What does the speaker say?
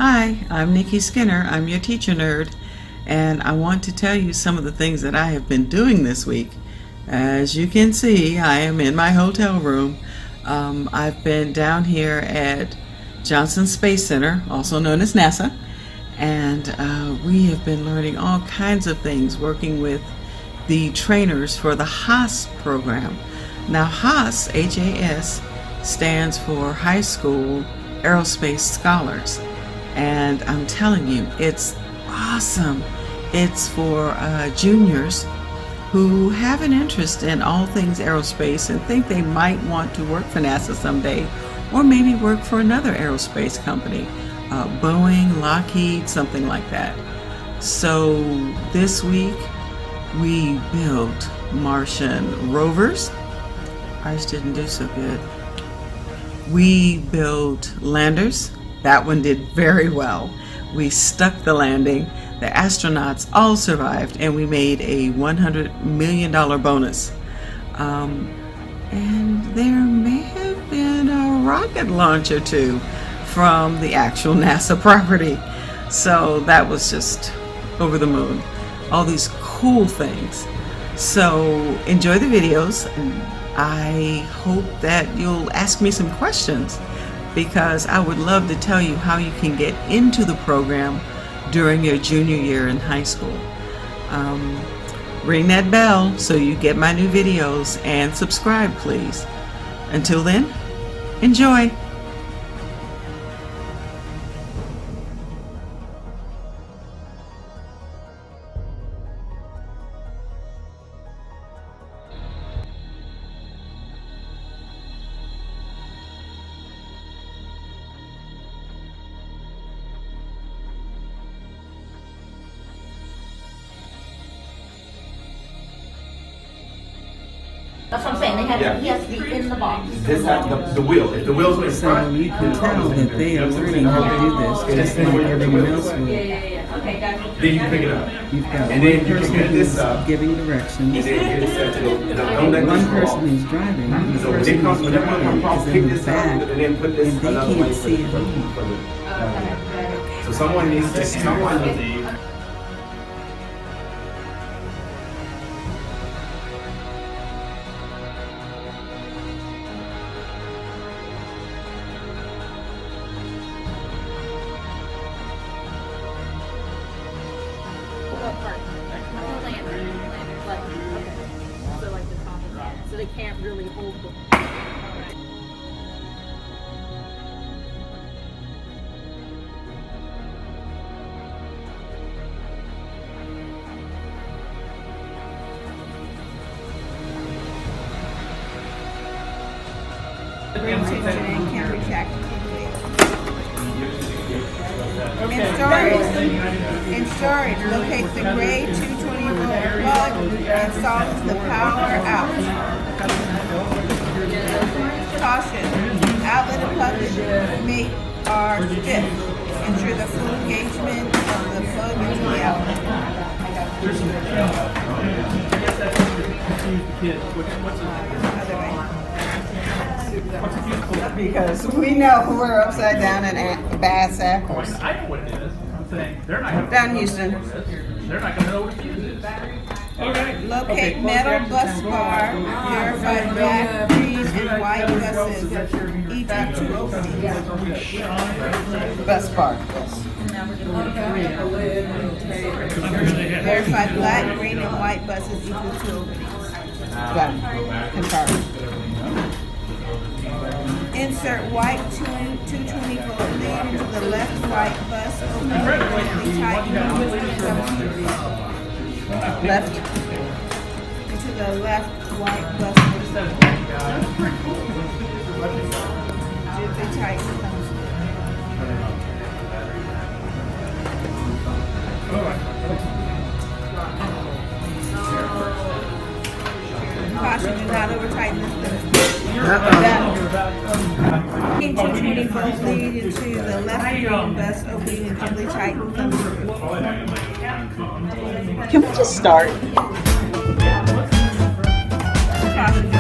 Hi, I'm Nikki Skinner. I'm your teacher nerd, and I want to tell you some of the things that I have been doing this week. As you can see, I am in my hotel room. I've been down here at Johnson Space Center, also known as NASA, and we have been learning all kinds of things, working with the trainers for the HAAS program. Now, HAAS, H-A-S, stands for High School Aerospace Scholars. And I'm telling you, it's awesome. It's for juniors who have an interest in all things aerospace and think they might want to work for NASA someday, or maybe work for another aerospace company, Boeing, Lockheed, something like that. So this week we built Martian rovers. Ours didn't do so good. We built landers. That one did very well. We stuck the landing. The astronauts all survived, and we made a $100 million bonus. And there may have been a rocket launch or two from the actual NASA property. So that was just over the moon. All these cool things. So enjoy the videos. I hope that you'll ask me some questions, because I would love to tell you how you can get into the program during your junior year in high school. Ring that bell so you get my new videos, and subscribe, please. Until then, enjoy. That's what I'm saying. He has to be in the box. This has the wheel. If the wheel's in front, So you can tell that they are learning how to do this, just like everyone else will. Yeah. Okay, gotcha. then you pick it up. You've got And one then you person can pick who's this up. giving directions, And then get it set to go. Don't let one this fall. person who's driving, and the So when person it comes, who's whenever it comes across, driving pick is in the this up back, and then put this and they another way can't for see the. it all. So someone needs to. So like the top of that. So they can't really hold the. Can retract in storage, locate the gray 220 volt plug, installs the power out. Caution, outlet and plug mate are stiff. Ensure the full engagement of the plug into the outlet. Other way. Because we know we're upside down and bass apples. I know what it is. I'm saying they're not going Down Houston. They're not going to know what it is. Okay. Locate metal bus bar, verify black, green, and white buses, each with 2 openings. Bus bar, yes. Verify black, green, and white buses, each with 2 openings. Done. Confirmed. Insert white 220 volt lead into the left white bus, opening tighten. Left into the left white bus. Gently tighten. Caution, do not over tighten this. King 220 volt lead into the left green bus, opening and gently tighten. Can we just start? Caution, do